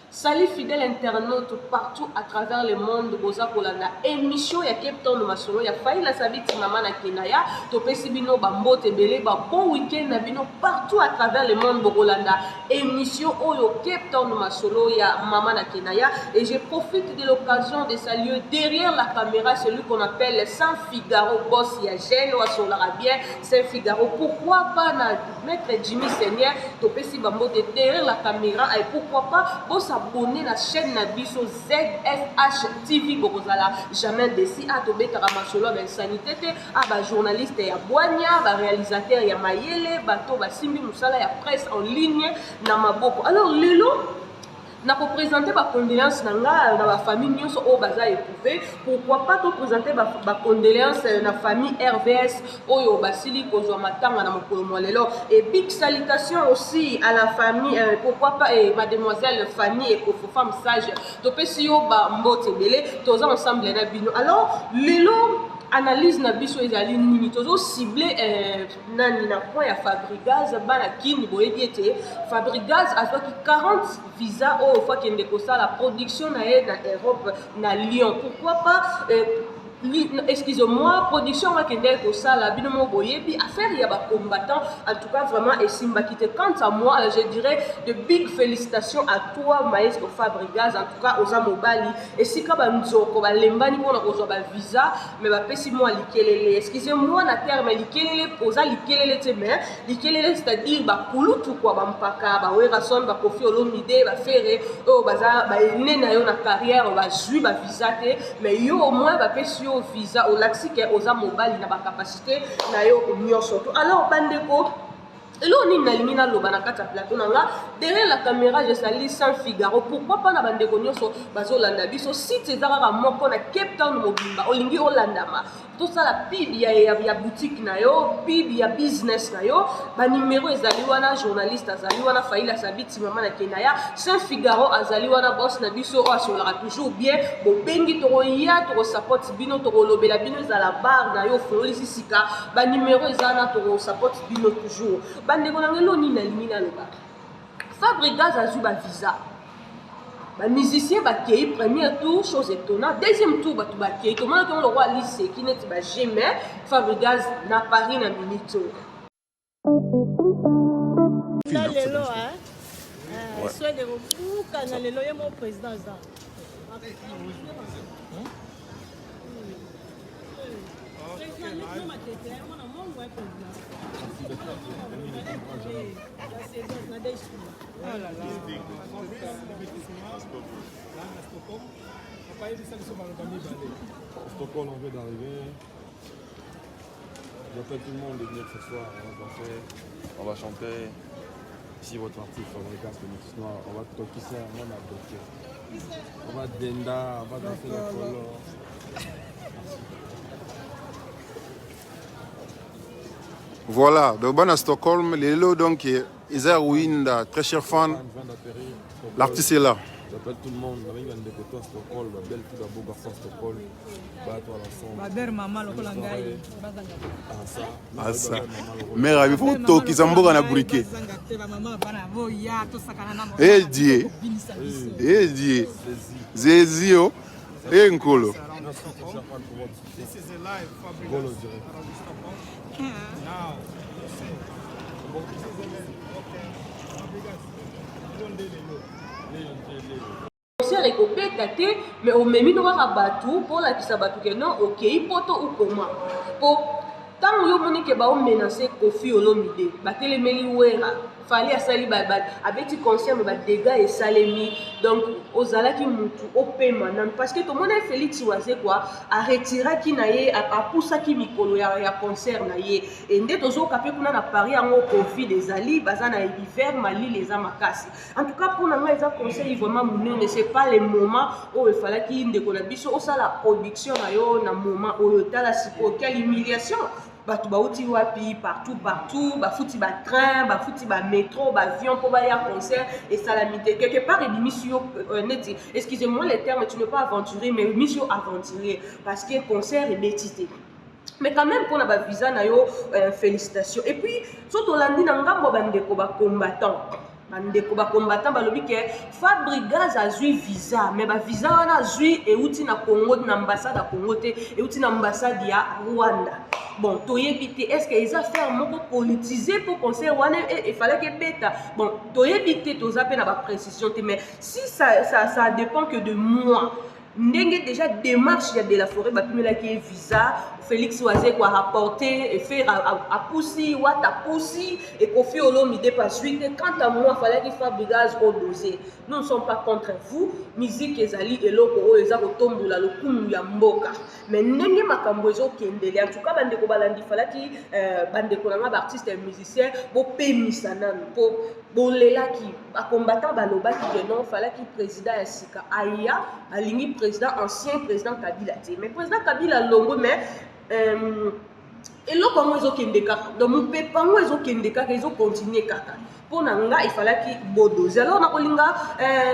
Salut fidèles internautes partout à travers le monde. Boza kolanda émission ya Cape Town Masolo ya faille la sabiti maman na Kenaya. Topesi bino bambote belé ba bon week-end na bino partout à travers le monde. Bokolanda émission oyo Cape Town Masolo ya maman na Kenaya. Et je profite de l'occasion de saluer derrière la caméra celui qu'on appelle Saint Figaro boss ya Gênes ou Solara bien Saint Figaro. Pourquoi pas na maître Jimmy Seigneur topesi bambote derrière la caméra et pourquoi pas boss abonner la chaîne Nabiso ZFH TV Bokozala jamais déci à tomber Karamasolo ben sanité à ba journaliste ya Boania ba réalisateur ya Mayele bato ba Simbi Musala ya presse en ligne na maboko. Alors lelo na ko présenter ba condoléances na nga na ba famille nyonso o baza éprouvé. Pourquoi pas to présenter ba condoléances na famille RVS oyo basili kozwa matanga na mokolo molelo. Et big salutations aussi à la famille pourquoi pas mademoiselle Fanny et Kofofam Sage to pesi yo ba mbote belé toza ensemble na bino. Alors lelo analyse na biso ezali nini tozo ciblé nani na point ya Fabrigaz bana kini boyebi ete Fabrigaz azwaki 40 visa au fois kende kosa la production na Europe na Lyon. Pourquoi pas excusez-moi, production va kende kosa la binomo boyebi affaire ya ba combattant en tout cas vraiment esimba kite. Quant à moi je dirais de big félicitations à toi maestro Fabrigaz en tout cas aux mobali et si ka ba nzoko ba lembani pona kozwa ba visa mais ba pesi moi likelele excusez-moi na terme likelele poza likelele te mais likelele c'est-à-dire ba kulutu kwa ba mpaka ba wera son ba Koffi Olomide ba fere o baza ba ene na yo na carrière ba jui ba visa te mais yo au moins ba pesi visa au laxike aux mobali na ba capacité na yo nyonso. Alors bandeko elo ni nalingi na loba na kati ya plateau nanga derrière la caméra je salue Saint Figaro. Pourquoi pas na bandeko nyonso bazolanda biso site ezaka moko na Cape Town mobimba olingi olandama tout ça la pib ya boutique na yo pib ya business na yo ba numéro ezali wana journaliste azali wana faila sabiti mama na Kenaya Saint Figaro azali wana boss na biso o asolaka toujours bien bo bengi to ya to support bino to lobela bino za la bar na yo folisi sika ba numéro ezana to support bino toujours bandeko na ngelo ni nalingi na loba Fabrigaz azui ba visa ba musicien ba kei premier tour chose étonnante deuxième tour ba ba kei comment le roi lycée qui n'est pas jamais Fabrigaz na Paris na minute na lelo hein soit de refuka na lelo ye mon président ça Stockholm, on vient d'arriver. J'appelle tout le monde de venir ce soir. On va danser, on va chanter. Ici, votre artiste Fabrigaz, le Métis Noir. On va toquer ça, on va danser. On va denda, on va danser la color. Voilà, donc bon à Stockholm, les lots donc Isa Winda, très cher fan. L'artiste est là. J'appelle tout le monde, on va de côté à Stockholm, la belle fille d'un beau garçon à Stockholm. Bat-toi l'ensemble. ma belle maman lokola ngai Ah ça. Mère, il faut tout qui s'en va na briquet. Eh Dieu. Eh Dieu. Zezio. Eh Nkolo. This is a live Golo Fabrigaz. direct. Now, concert ekobeta te mais omemi no kaka bato mpo olakisa bato ke non okei poto ukoma mpo ntango yo moni ke baomenase Koffi Olomide batelemeli wera fali asali abeti concert me badega esalemi donc ozalaki mutu opema nanu parce que tomona Félix Waze kwa aretiraki na ye apusaki mikolo ya concert na ye e nde tozoka mpe kuna na Paris yango Covid ezali baza na hiver malili eza makasi en tout cas mpona ngai eza conseil vraiment monene c'est pas le moment oyo efalaki ndeko na biso osala production na yo na moment oyo tala sikoyo quelle humiliation bato bauti wapi partout bafuti ba train bafuti ba métro ba avion pour baya concert et salamité quelque part et mission neti excusez-moi les termes tu ne pas aventurer mais mission aventurier parce que concert est bétité mais quand même pour na ba visa na yo félicitations et puis surtout landi na ngambo bandeko ba combattant bandeko bacombattant balobi ke Fabregas azwi visa mais bavisa wana azwi euti na Congo na ambassade ya Congo te euti na ambassade ya Rwanda. Bon, toyebi te est-ce que ils a fait moko politisé pour conseil wana il fallait que beta. Bon, toyebi te toza pe na ba précision te mais si ça dépend que de moi. Ndenge déjà démarche de la forêt bapimela qui visa Félix Oazé quoi rapporter et faire à poussi ou à poussi et Kofi Olomide pas suite. Quant à moi fallait qu'il Fabregas au dosé. Nous ne sommes pas contre vous musique ezali eloko eza kotombola lokumu ya mboka mais ndenge makambo ezo kendele en tout cas bandeko balandi fallait ki bandeko nanga ba artiste et musicien bo pemisa nanu po bolela ki ba combattant baloba ki non fallait ki président ya sika aya alingi président ancien président Kabila te mais président Kabila longo mais eloko yango ezokende kaka donc mopepa yango ezokende kaka ezokontinue kaka mpo na nga efalaki bodoze alors nakolinga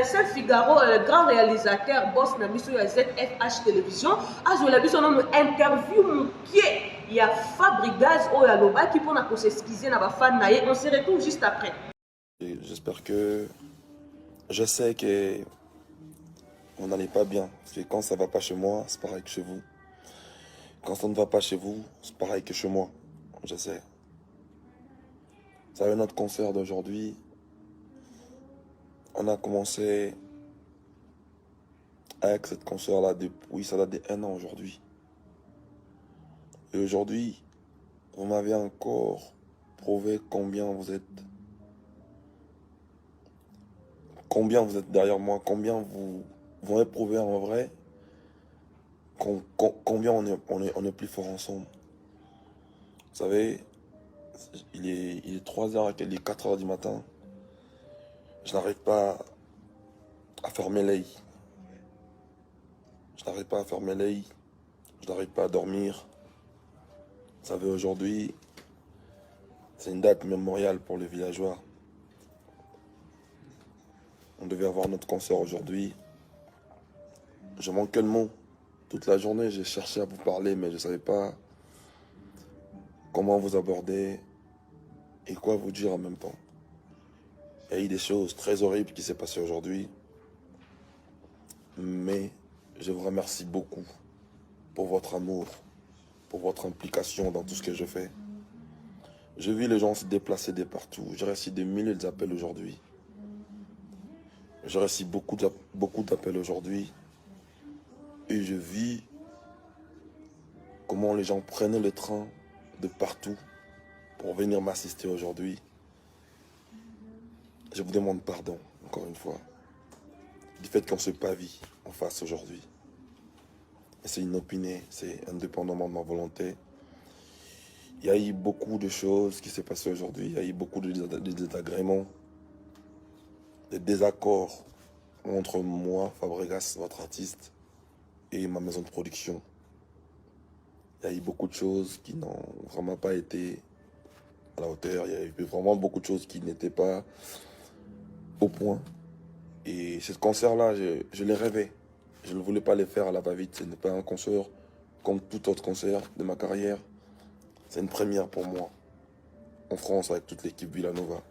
Sel Figaro grand réalisateur boss na biso ya ZFH télévision azwela biso nano interview mokie ya Fabregas oyo alobaki mpona koseskize na bafan na ye. On se retrouve juste après. J'espère que je sais que on n'en est pas bien. Parce que quand ça va pas chez moi, c'est pareil que chez vous. Quand ça ne va pas chez vous, c'est pareil que chez moi. Je sais. Vous savez, notre concert d'aujourd'hui, on a commencé avec cette concert-là depuis, ça date d'1 an aujourd'hui. Et aujourd'hui, vous m'avez encore prouvé combien vous êtes derrière moi, combien vous m'avez prouvé en vrai combien on est plus fort ensemble. Vous savez, il est 3h, il est 4h du matin. Je n'arrive pas à fermer l'œil. Je n'arrive pas à fermer l'œil. Je n'arrive pas à dormir. Vous savez, aujourd'hui, c'est une date mémoriale pour les villageois. On devait avoir notre concert aujourd'hui. Je manquais le mot. Toute la journée, j'ai cherché à vous parler, mais je ne savais pas comment vous aborder et quoi vous dire en même temps. Il y a eu des choses très horribles qui s'est passées aujourd'hui. Mais je vous remercie beaucoup pour votre amour, pour votre implication dans tout ce que je fais. Je vis les gens se déplacer de partout. J'ai reçu des milliers d'appels aujourd'hui. J'ai reçu beaucoup d'appels aujourd'hui. Et je vis comment les gens prenaient le train de partout pour venir m'assister aujourd'hui. Je vous demande pardon, encore une fois, du fait qu'on se pavie en face aujourd'hui. Et c'est inopiné, c'est indépendamment de ma volonté. Il y a eu beaucoup de choses qui s'est passées aujourd'hui. Il y a eu beaucoup de désagréments, des désaccords entre moi, Fabregas, votre artiste, et ma maison de production. Il y a eu beaucoup de choses qui n'ont vraiment pas été à la hauteur. Il y a eu vraiment beaucoup de choses qui n'étaient pas au point. Et ce concert-là, je l'ai rêvé. Je ne voulais pas le faire à la va-vite. Ce n'est pas un concert comme tout autre concert de ma carrière. C'est une première pour moi. En France, avec toute l'équipe Villanova.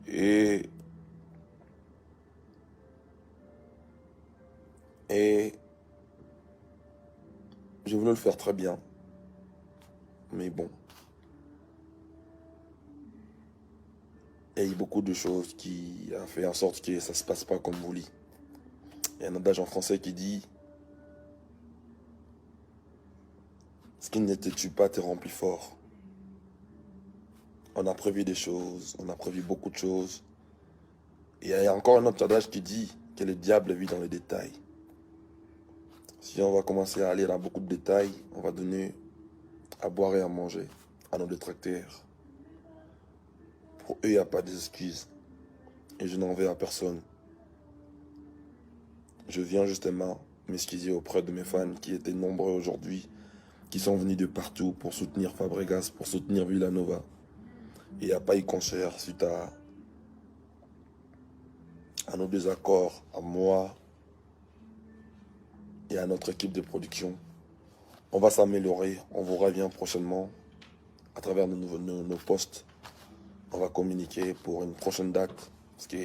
Et je voulais le faire très bien. Mais bon. Il y a eu beaucoup de choses qui ont fait en sorte que ça ne se passe pas comme vous voulez. Il y a un adage en français qui dit « Ce qui ne te tue pas te rend plus fort ». On a prévu des choses, on a prévu beaucoup de choses. Et il y a encore un autre adage qui dit que le diable vit dans les détails. Si on va commencer à aller dans beaucoup de détails, on va donner à boire et à manger à nos détracteurs. Pour eux, il n'y a pas d'excuses. Et je n'en veux à personne. Je viens justement m'excuser auprès de mes fans qui étaient nombreux aujourd'hui, qui sont venus de partout pour soutenir Fabregas, pour soutenir Villanova. Et il n'y a pas eu concert suite à nos désaccords, à moi et à notre équipe de production. On va s'améliorer, on vous revient prochainement à travers nos posts on va communiquer pour une prochaine date. Parce que,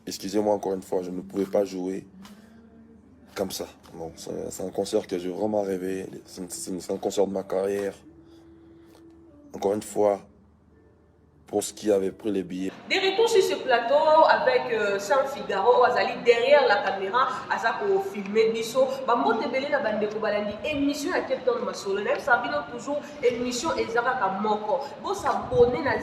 excusez-moi encore une fois, je ne pouvais pas jouer comme ça. Bon, c'est un concert que j'ai vraiment rêvé. C'est un concert de ma carrière. Encore une fois, pour ce qui avait pris les billets. De retour sur ce plateau avec Sam Figaro, Azali derrière la caméra, Azako filmer biso. Bambo tebele na bandeko balandi émission à Cape Town Masolo. Même ça bino toujours émission ezaka ka moko. Bo s'abonner na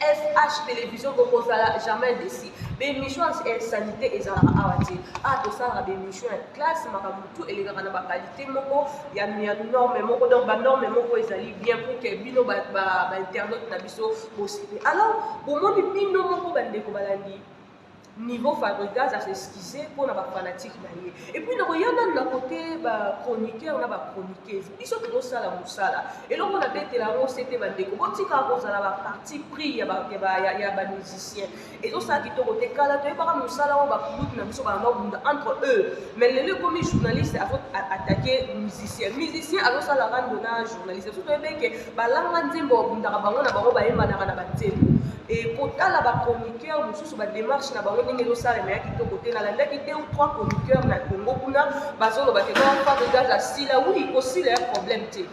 FH télévision ko kozala jamais déci. Be émission sanité ezala awati. Ah to ça ba émission en classe makamutu et les gars na ba qualité moko ya norme moko donc ba norme moko ezali bien pour que bino ba internaute na biso possible. Alors pour mon bino moko bandeko balandi niveau Fabregas à s'excuser pour la fanatique naïe. Et puis nous regardons d'un côté chroniqueur, on a chroniqueuse. Ils sont tous ça la moussala. Et là on a bête la rose c'était bandeko. Bon si quand on a la partie pris il y a musicien. Et donc ça qui te côté kala tu es pas moussala on va couper na biso ba entre eux. Mais les comme journalistes à attaquer musicien. Musicien alors ça la rendre na journaliste. Surtout bien que ba langa nzimbo ndaka bango na bango ba yemba na ba nzimbo. Et pour la chroniqueur, nous sommes en démarche na bango ndenge zo sala mais qui to côté na landa qui 2 ou 3 chroniqueurs na Congo kuna bazolo ba te pas de gaz à sila oui aussi le problème té.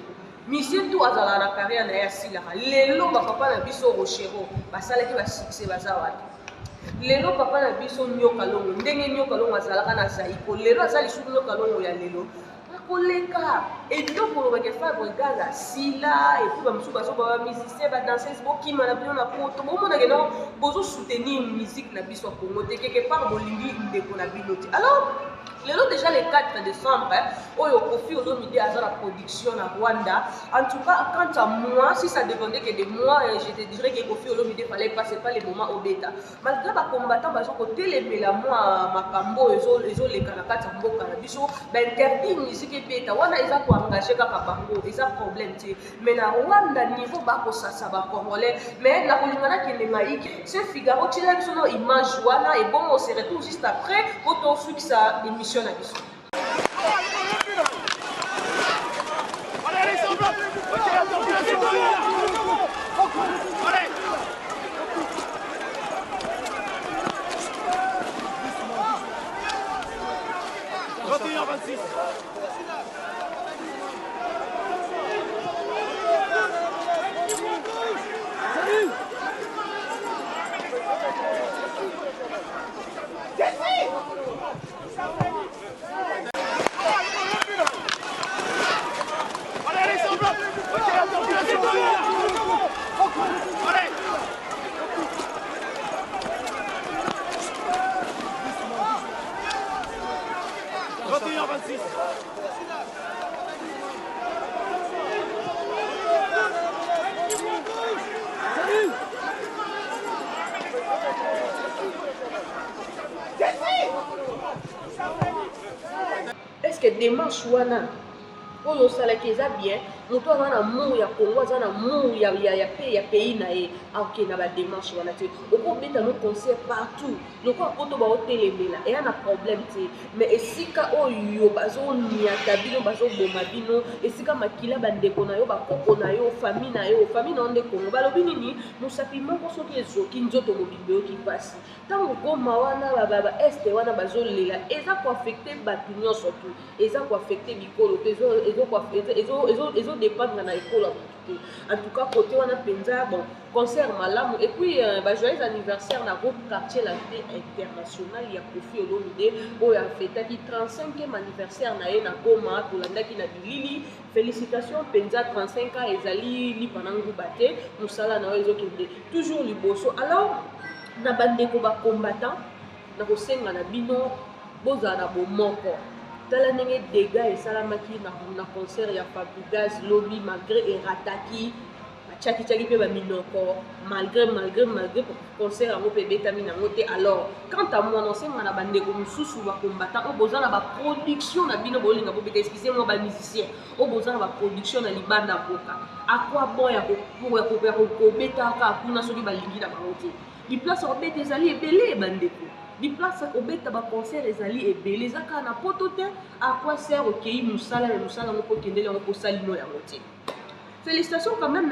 Mission tout azala na carrière na ya sila. Lelo ba papa na biso Rochero basala ki ba succès bazawa. Lelo papa na biso nyoka longo ndenge nyoka longo azala kana zaiko lelo azali su nyoka longo ya lelo. Koleka et donc pour le faire regarder sila et puis ba musu baso ba musicien ba danseuse bo ki mana bien na poto bo mona que non bozo soutenir musique na biso Congo te quelque part bolingi ndeko na binoti. Alors déjà le 4 décembre, Oyo Kofi Olomide a la production à Rwanda. En tout cas, quant à moi, si ça dépendait que de moi, je te dirais que Kofi Olomide fallait passer pas les moments au bêta. Malgré les combattants, ils ont côté les mélamois, Makambo, ils ont les Kanakats, Mboka, Biso, interdit musique et bêta. Wana ils ont engagé Kabango, ils ont problème. Mais na Rwanda niveau bako ça va congolais. Mais la Kolingana qui est maïque, c'est Figaro, tu l'as son image Wana et bon, on se retrouve juste après pour ton succès émission. La mission. Est-ce que démarche wana oyo salaki eza bien moto aza na mou ya Congo aza na mou ya pays na ye aoke na ba démarche wana te okobeta no concert partout loko apoto baotelemela eya na problème te mais esika oyo bazoniata bino bazoboma bino esika makila bandeko na yo bakoko na yo famille na nde Congo balobi nini mosapi moko soki ezoki nzoto mobimbe oki pasi ntango koma wana ba este wana bazolela eza koaffecte bato nyonso tu eza koaffecte bikolo te ezo dépendre na école en tout cas côté wana penza bon concert malamu et puis joyeux anniversaire na groupe quartier la paix international ya Kofi Olomide oyo afetaki 35e anniversaire na ye na Goma tolandaki na bilili félicitations penza 35 ans ezali lipana nguba te mosala na oyo ezokende toujours liboso. Alors na bandeko ba combattant na kosenga na bino bozala na bomoko tala ndenge dégâts esalamaki na concert ya Fabregas lobi malgré erataki tchaki pe ba minoko malgré concert yango pe betami nango te. Alors quant à moi nosenga na bandeko mususu ba combattant o bozana ba production na bino bolinga bo beta excusez-moi ba musicien o bozana ba production na libanda boka à quoi bon ya ko beta ka kuna soki balingi na bango te di place o beta ezali ebele bandeko di place au beta ba concert ezali ebele ezaka na poto te à quoi sert okei musala na musala ngo ko kendele ngo ko salino ya moté. Félicitations quand même,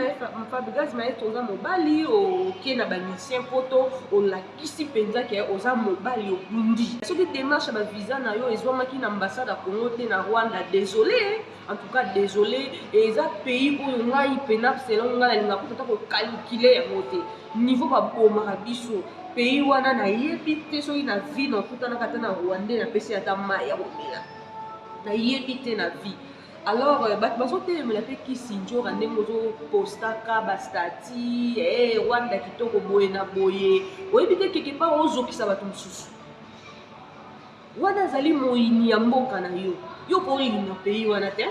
Fabregas Maé toza mobali okie na bamusicien poto olakisi mpenza ke oza mobali obundi. Soki démarche ba visa na yo ezwamaki na ambassade ya Congo te na Rwanda, désolé, en tout cas désolé, et eza pays oyo ngai pena selon ngai nalinga kota kokalkule yango te. Niveau babomaka biso pays wana nayebi te soki na vie nakutanaka te na Rwandais napesi ata mai ya komela. Nayebi te na vie. Alors, bazotelemela mpe kisinjora ndenge ozopostaka bastati Rwanda kitoko boye na boye oyebi te quelque part ozokisa bato mosusu wana azali moyini ya mboka na yo yo kolinga pays wana te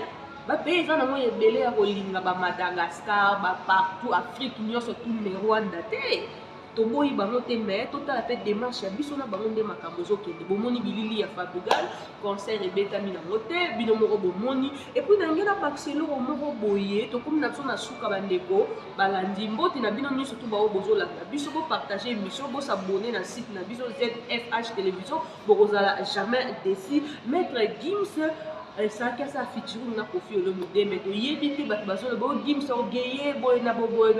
bapays eza nango ebele ya kolinga baMadagascar bapartout Afrique nyonso tune Rwanda te toboyi bango te mais totala mpe démarche ya biso na bango nde makambo ezokende bomoni bilili ya Fabregas concert ebetami nango te bino moko bomoni epuis nange na baseloko moko boye tokomi na biso na suka bandeko balandi mboti na bino nyonso to bao bozolanda biso bopartage émission bosabone na site na biso ZFH télévision bokozala jamais déçu. Maître Gims esalaki asa featuring na Koffi Olomide mais toyebi te bato bazoloba Gims ogeye boye na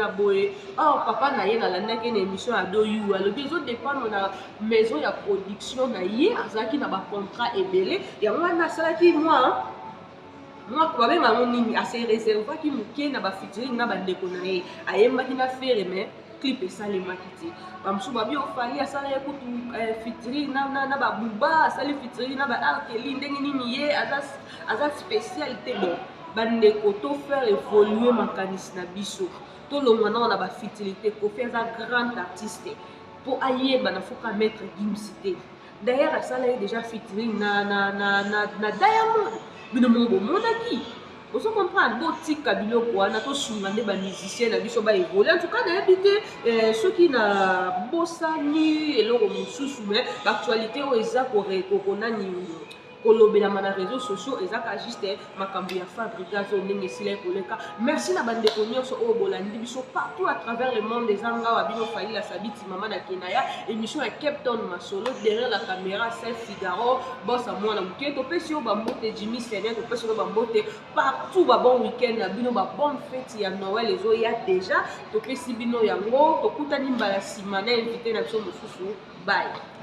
boye or papa na ye nalandaki na émission ya doyu alobi ezodépendre na maison ya production na ye azalaki na bacontrat ebele yango wana asalaki moi babenga yango nini ase réservaki moke na bafeaturing na bandeko na ye ayembaki na fere mais clip esalemaki te bamosusu babi ofali asala ye kutu featuring na babuba asali featuring na baarkeli ndenge nini ye aza spécial te bon bandeko to faire évoluer makanisi na biso tolongwa nao na bafeaturing Koffi aza grand artiste po ayeba na foka Maître Gims te d'ailleurs asala ye déjà featuring na Diamond bino mo bomonaki oso comprendre botika biloko wana tosunga nde bamusicien na biso baévolue en tout cas nayebi te soki na bosani eloko mosusu mais baactualité oyo eza kokonani kolobelama na réseaux sociaux ezaka juste makambo ya Fabregas oyo ndenge esila ekoleka. Merci na bandeko nyonso oyo bolandi biso partout à travers le monde ezanga wa bino Fayila Sabiti mama na Kenaya émission ya Cape Town Masolo derrière la caméra Sel Figaro boss à moi na muke topesi yo bambote Jimmy Senior topesi yo bambote partout ba bon week-end na bino ba bonne fête ya Noël ezo ya déjà topesi bino yango tokutani mbala sima na invité na biso mosusu bye.